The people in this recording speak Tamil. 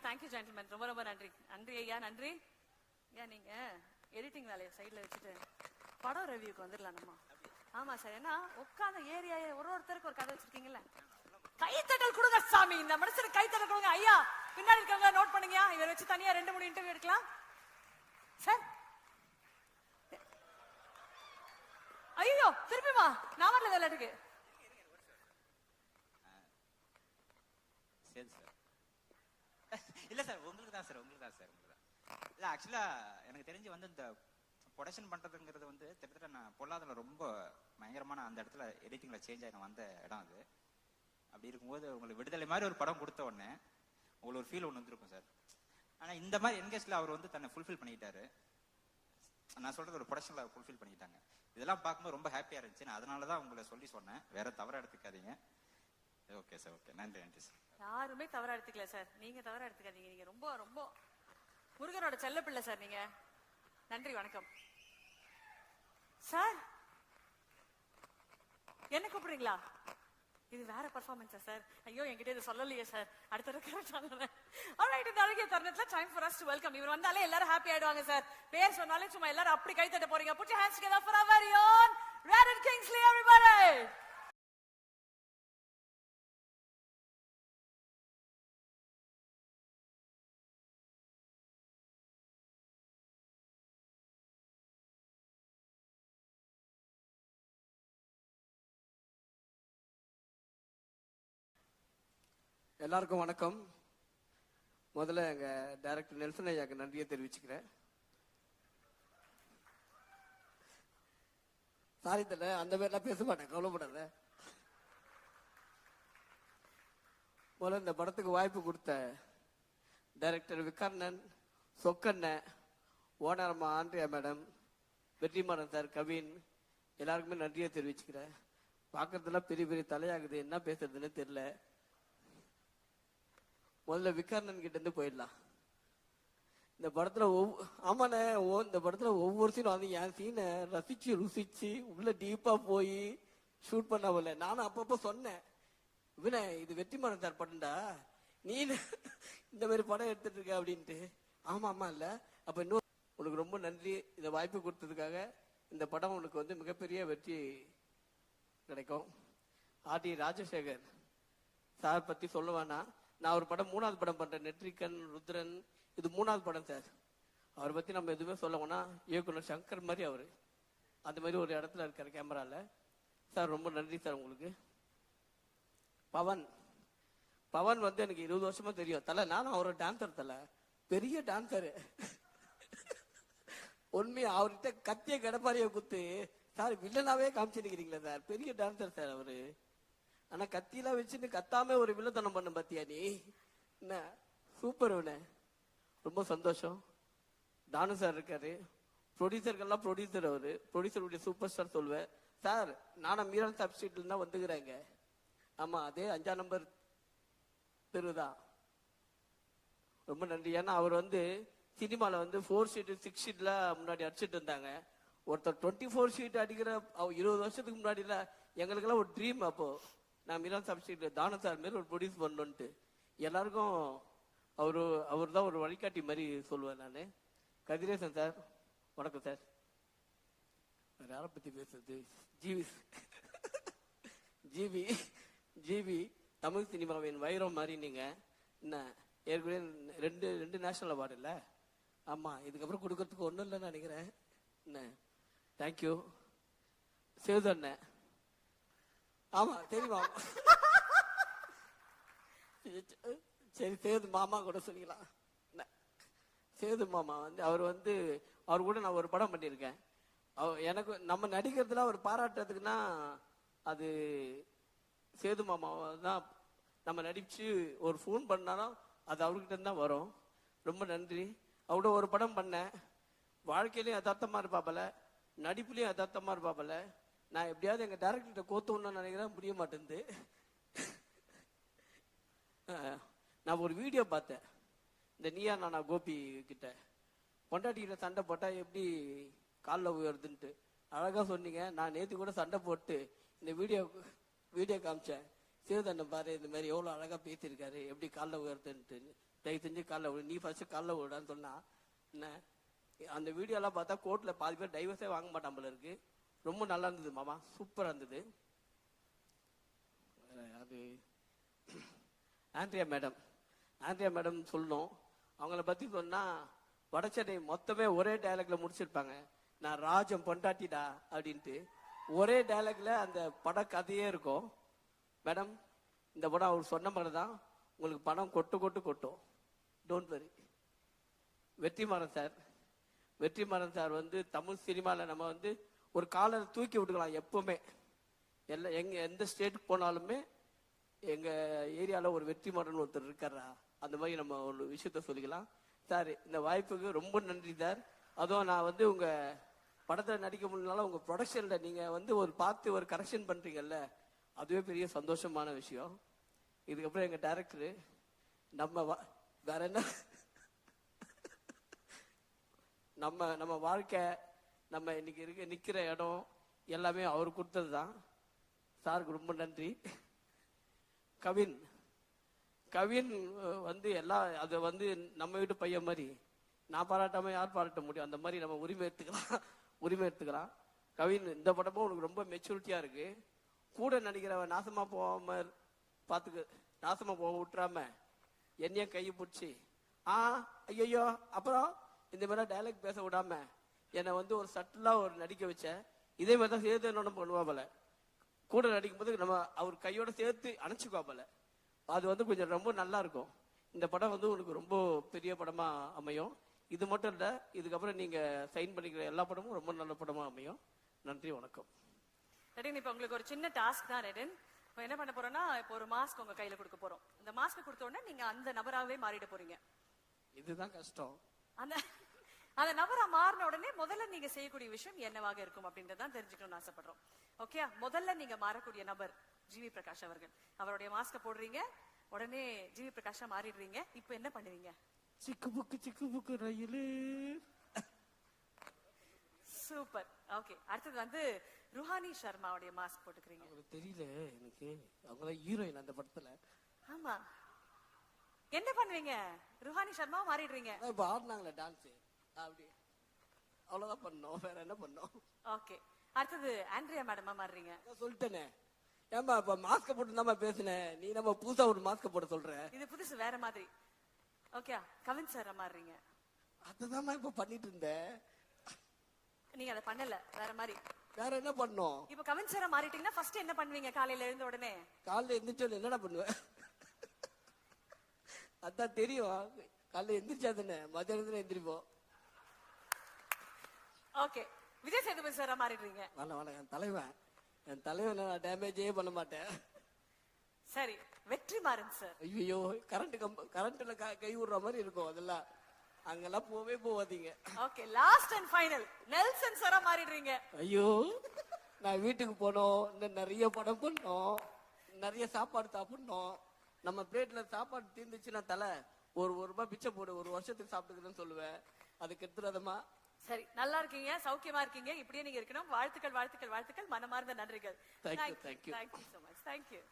Thank you gentleman. ரொம்ப ரொம்ப நன்றி. நன்றி ஐயா, நன்றி. ஏன் நீங்க எடிட்டிங் வேலையை சைட்ல வச்சுட்டு படம் ரிவ்யூக்கு வந்துடலாம் நம்ம. ஆமா சார், ஏன்னா உட்காந்த ஏரியா ஒருத்தருக்கு ஒரு கதை வச்சிருக்கீங்கல்ல. கைத்தட்டல் கொடுங்க சாமி, இந்த மனுஷனுக்கு கைத்தட்டல் கொடுங்க ஐயா. பின்னாடி இருக்கவங்க நோட் பண்ணுங்க, இவரை வச்சு தனியா 2-3 இன்டர்வியூ எடுக்கலாம் சார். ஐயோ திருப்பி வா, நான் வரல விளையாட்டுக்கு. சரி சார். இல்ல சார், உங்களுக்கு தான் சார். இல்ல ஆக்சுவலா எனக்கு தெரிஞ்சு வந்து இந்த ப்ரொடக்ஷன் பண்றதுங்கிறது வந்து கிட்டத்தட்ட நான் பொல்லாதல ரொம்ப பயங்கரமான அந்த இடத்துல எடிட்டிங்ல சேஞ்ச் ஆகி நான் வந்த இடம் அது. அப்படி இருக்கும்போது உங்களுக்கு விடுதலை மாதிரி ஒரு படம் கொடுத்த உடனே உங்களுக்கு ஒரு ஃபீல் ஒன்று வந்துருக்கும் சார். ஆனா இந்த மாதிரி என்கேஜ்ல அவர் வந்து தன்னை ஃபுல்ஃபில் பண்ணிட்டாரு. நான் சொல்றது ஒரு ப்ரொடக்ஷன்ல ஃபுல்ஃபில் பண்ணிட்டாங்க. இதெல்லாம் பார்க்கும்போது ரொம்ப ஹாப்பியா இருந்துச்சு. நான் அதனாலதான் உங்களை சொல்லி சொன்னேன், வேற தவறா எடுத்துக்காதீங்க. ஓகே சார், ஓகே, நன்றி சார். யாருமே தவறா எடுத்துக்கல சார், நீங்க தவறா எடுத்துக்காதீங்க. நீங்க ரொம்ப ரொம்ப முருகனோட செல்ல பிள்ளை சார் நீங்க. நன்றி, வணக்கம் சார். என்ன கூப்பிடுறீங்களா? இது வேற பெர்ஃபார்மன்ஸா சார்? ஐயோ என்கிட்ட இது சொல்லலையே சார். அடுத்த ஆல்ரைட், இந்த அழகிய தருணத்துல time for us to welcome. இவர் வந்தாலே எல்லாரும் ஹாப்பி ஆயிடுவாங்க சார். பேர் சொன்னாலே சும்மா எல்லாரும் அப்படி கை தட்ட போறீங்க. Put your hands together for our very own Redden Kingsley, everybody. எல்லாருக்கும் வணக்கம். முதல்ல எங்க டைரக்டர் நெல்சன் ஐயாக்கு நன்றியை தெரிவிச்சுக்கிறேன். சாரி தல, அந்த மாதிரிலாம் பேச மாட்டேன், கவலைப்படாத. முதல்ல இந்த படத்துக்கு வாய்ப்பு கொடுத்த டைரக்டர் விக்கர்ணன், சொக்கண்ணன், ஓனரம்மா ஆண்ட்ரியா மேடம், வெற்றிமாறன் சார், கவின், எல்லாருக்குமே நன்றியை தெரிவிச்சுக்கிறேன். பார்க்கறதுலாம் பெரிய பெரிய தலையாகுது, என்ன பேசுறதுன்னு தெரியல. முதல்ல விக்கர்ணன் கிட்ட இருந்து போயிடலாம். இந்த படத்துல ஆமாண்ணே, இந்த படத்துல ஒவ்வொரு சீனும் வந்து என் சீனை ரசிச்சு ருசிச்சு உள்ள டீப்பா போய் ஷூட் பண்ண போல. நானும் அப்பப்போ சொன்னேன், இவனே இது வெற்றிமாறன் சார் படம்டா, நீ இந்த மாதிரி படம் எடுத்துட்டு இருக்க அப்படின்ட்டு. ஆமா இல்ல, அப்ப இன்னும் உனக்கு ரொம்ப நன்றி இந்த வாய்ப்பு கொடுத்ததுக்காக. இந்த படம் உனக்கு வந்து மிகப்பெரிய வெற்றி கிடைக்கும். ஆர்டி ராஜசேகர் சார் பத்தி சொல்ல வேணாம். நான் ஒரு படம் 3வது படம் பண்றேன், நெட்ரிகன் ருத்ரன், இது 3வது படம் சார். அவரை பத்தி நம்ம எதுவுமே சொல்ல வேணா, இயக்குனர் சங்கர் மாதிரி அவரு அந்த மாதிரி ஒரு இடத்துல இருக்காரு கேமரால. சார் ரொம்ப நன்றி சார் உங்களுக்கு. பவன் வந்து எனக்கு 20 வருஷமா தெரியும் தலை. நானும் அவரோட டான்சர் தலை, பெரிய டான்சரு. உண்மையா அவர்கிட்ட கத்திய கடப்பாரிய குத்து சார் வில்லனாவே காமிச்சிருக்கிறீங்களா சார், பெரிய டான்சர் சார் அவரு. ஆனா கத்தியெல்லாம் வச்சுட்டு கத்தாம ஒரு வில்லத்தனம் பண்ண பாத்தியா நீ, என்ன சூப்பர். ரொம்ப சந்தோஷம். தானு சார் இருக்காரு, ப்ரொடியூசருக்கெல்லாம் ப்ரொடியூசர் அவரு, ப்ரொடியூசருடைய சூப்பர் ஸ்டார் சொல்வேன் சார். நானும் மீரான் சாப் ஸ்ட்ரீட்ல தான் வந்துக்கிறேங்க. ஆமா, அதே 5ஆம் நம்பர் தெருதான். ரொம்ப நன்றி. ஏன்னா அவர் வந்து சினிமால வந்து 4 ஷீட் 6 ஷீட்ல முன்னாடி அடிச்சுட்டு இருந்தாங்க. ஒருத்தர் 24 ஷீட் அடிக்கிற 20 வருஷத்துக்கு முன்னாடில எங்களுக்கெல்லாம் ஒரு ட்ரீம். அப்போ நான் மீரான் சாப் ஸ்ட்ரீட்ல தானு சார் மாரி ஒரு ப்ரொடியூஸ் பண்ணணுன்ட்டு எல்லாருக்கும் அவர் தான் ஒரு வழிகாட்டி மாதிரி சொல்லுவேன் நான். கதிரேசன் சார் வணக்கம் சார். வேற யாரை பத்தி பேசுறது? ஜிவி தமிழ் சினிமாவின் வைரம் மாதிரி நீங்க. என்ன ஏற்கனவே 2 நேஷனல் அவார்டு இல்ல? ஆமா, இதுக்கப்புறம் கொடுக்கறதுக்கு ஒன்றும் இல்லைன்னு நினைக்கிறேன். என்ன தேங்க்யூ. சேது அண்ணன், ஆமா தெரியுமா, சரி சேது மாமா கூட சொல்லிக்கலாம். சேது மாமா வந்து அவர் கூட நான் ஒரு படம் பண்ணியிருக்கேன். எனக்கு நம்ம நடிக்கிறதுல அவர் பாராட்டுறதுக்குன்னா அது சேது மாமாவை தான். நம்ம நடிச்சு ஒரு ஃபோன் பண்ணாலும் அது அவர்கிட்ட தான் வரும். ரொம்ப நன்றி. அவரோட ஒரு படம் பண்ணேன், வாழ்க்கையிலையும் யதார்த்தமா இருப்பாப்பல, நடிப்புலையும் யதார்த்தமா இருப்பாப்பல. நான் எப்படியாவது எங்க டைரக்டர்கிட்ட கோத்தணும்னு நினைக்கிறேன், முடிய மாட்டேங்குது. நான் ஒரு வீடியோ பார்த்தேன், இந்த நீயா நானா கோபி கிட்ட பொண்டாட்டிக்கிட்ட சண்டை போட்டா எப்படி காலில் உயருதுன்ட்டு அழகா சொன்னீங்க. நான் நேற்று கூட சண்டை போட்டு இந்த வீடியோ காமிச்சேன். சேதண்ணன் பாரு இந்த மாதிரி எவ்வளோ அழகா பேசியிருக்காரு, எப்படி காலில் உயர்த்துன்ட்டு. தயவு செஞ்சு காலைல விடு, நீ ஃபர்ஸ்ட் காலைல விடான்னு சொன்னா என்ன, அந்த வீடியோலாம் பார்த்தா கோர்ட்ல பாதி பேர் டைவர்ஸே வாங்க மாட்டான் போல இருக்கு. ரொம்ப நல்லா இருந்தது மாமா, சூப்பரா இருந்தது. அது ஆண்ட்ரியா மேடம் சொல்லணும். அவங்கள பத்தி சொன்னா வடச்சென்னை மொத்தமே ஒரே டயலாக்ல முடிச்சிருப்பாங்க, நான் ராஜம் பொண்டாட்டிடா அப்படின்ட்டு. ஒரே டயலாக்ல அந்த பட கதையே இருக்கும். மேடம், இந்த படம் அவர் சொன்ன மாதிரி தான், உங்களுக்கு பணம் கொட்டும். Don't worry. வெற்றிமாறன் சார் வந்து தமிழ் சினிமாவில் நம்ம வந்து ஒரு காலரை தூக்கி விட்டுக்கலாம் எப்பவுமே. எந்த ஸ்டேட்டுக்கு போனாலுமே எங்க ஏரியாவில் ஒரு வெற்றிமாறன் ஒருத்தர் இருக்காரா, அந்த மாதிரி நம்ம ஒரு விஷயத்த சொல்லிக்கலாம். சார், இந்த வாய்ப்புக்கு ரொம்ப நன்றி சார். அதுவும் நான் வந்து உங்க படத்தில் நடிக்க முடியலனாலும் உங்க ப்ரொடக்ஷன்ல நீங்க வந்து ஒரு பார்த்து ஒரு கரெக்ஷன் பண்றீங்கல்ல, அதுவே பெரிய சந்தோஷமான விஷயம். இதுக்கப்புறம் எங்க டைரக்டரு வேற என்ன, நம்ம வாழ்க்கை, நம்ம இன்னைக்கு நிக்கிற இடம் எல்லாமே அவர் கொடுத்தது தான். சாருக்கு ரொம்ப நன்றி. கவின் வந்து அதை வந்து நம்ம வீட்டு பையன் மாதிரி, நான் பாராட்டாம யார் பாராட்ட முடியும், அந்த மாதிரி நம்ம உரிமை எடுத்துக்கலாம். கவின், இந்த படமும் உனக்கு ரொம்ப மெச்சூரிட்டியா இருக்கு. கூட நடிக்கிறவன் நாசமா போக விட்டுறாம என்னையும் கையை பிடிச்சி ஐயோ அப்புறம் இந்த மாதிரி டைலாக் பேச விடாம என்னை வந்து ஒரு சட்டிலா ஒரு நடிக்க வச்ச. இதே மாதிரி தான் சேர்த்து என்ன பண்ணுவாப்பல, கூட நடிக்கும் போது நம்ம அவர் கையோட சேர்த்து அணைச்சுக்குவாப்பல. அது வந்து கொஞ்சம் ரொம்ப நல்லா இருக்கும். இந்த படம் வந்து உனக்கு ரொம்ப பெரிய படமா அமையும். இது மட்டும் இல்ல, இதுக்கப்புறம் நீங்க சைன் பண்ணிக்கிற எல்லா படமும் ரொம்ப நல்ல படமா அமையும். நன்றி, வணக்கம். ரெடின், இப்ப உங்களுக்கு ஒரு சின்ன டாஸ்க் தான் ரெடின். இப்போ என்ன பண்ண போறோம்னா, இப்போ ஒரு மாஸ்க் உங்க கையில கொடுக்க போறோம். இந்த மாஸ்க் கொடுத்த உடனே நீங்க அந்த நபராகவே மாறிட போறீங்க. இதுதான் கஷ்டம். அந்த நபரா மாறின உடனே முதல்ல நீங்க செய்யக்கூடிய விஷயம் என்னவாக இருக்கும் அப்படின்றதான் தெரிஞ்சுக்கணும்னு ஆசைப்படுறோம். ஓகே, முதல்ல நீங்க மாறக்கூடிய நபர் ஜிவி பிரகாஷ் அவர்கள். அவருடைய மாஸ்க போடுறீங்க, உடனே ஜிவி பிரகாஷா மாறிடுறீங்க. இப்போ என்ன பண்ணுவீங்க? சிக்கு புக்கு ரயிலு. சூப்பர். ஓகே, அடுத்தது வந்து ருஹானி சர்மாவுடைய மாஸ்க் போட்டுக்கிறீங்க. உங்களுக்கு தெரியல, எனக்கு அவங்கதான் ஹீரோயின் அந்த படத்துல. ஆமா, என்ன பண்ணுவீங்க? ருஹானி சர்மா மாறிடுறீங்க. இப்ப ஆடினாங்களே டான்ஸ், அப்படி அவ்வளவுதான் பண்ணோம், வேற என்ன பண்ணோம். ஓகே, அடுத்தது ஆண்ட்ரியா மேடமா மாறுறீங்க. சொல்லிட்டேனே, ஏமா இப்ப மாஸ்க் போட்டு தான் பேசுனேன், நீ நம்ம புதுசா ஒரு மாஸ்க் போட சொல்ற. இது புதுசு, வேற மாதிரி. ஓகே, கவின் சார் மாறுறீங்க. அதுதான் இப்ப பண்ணிட்டு இருந்தேன். நீங்க அதை பண்ணல, வேற மாதிரி. வேற என்ன பண்ணோம்? இப்ப கவின் சார் மாறிட்டீங்கன்னா ஃபர்ஸ்ட் என்ன பண்ணுவீங்க? காலையில எழுந்த உடனே காலையில எந்திரிச்சு என்னடா பண்ணுவேன்? அதான் தெரியும், காலையில எந்திரிச்சா தானே மத்தியானத்துல எந்திரிப்போம். ஓகே, விஜய் சேதுபதி சாரா மாறிடுறீங்க. என் தலைவன் நான் டேமேஜே பண்ண மாட்டேன். சரி, வெற்றிமாறன் சார். ஐயோ, கரண்ட்ல கை விடுற மாதிரி இருக்கும், அதெல்லாம் அங்கெல்லாம் போவாதீங்க. Okay, last and final Nelson சாரா மாறிடுறீங்க. ஐயோ, நான் வீட்டுக்கு போனோம், இன்னும் நிறைய படம் பண்ணோம், நிறைய சாப்பாடு சாப்பிடணும். நம்ம பிளேட்ல சாப்பாடு தீர்ந்துச்சுன்னா தலை ஒரு ரூபாய் பிச்சை போடு, ஒரு வருஷத்துக்கு சாப்பிட்டுக்கிறேன்னு சொல்லுவேன். அதுக்கு எடுத்துறதமா. சரி, நல்லா இருக்கீங்க, சௌக்கியமா இருக்கீங்க, இப்படியே நீங்க இருக்கணும். வாழ்த்துக்கள், மனமார்ந்த நன்றிகள். Thank you. Thank you so much. Thank you.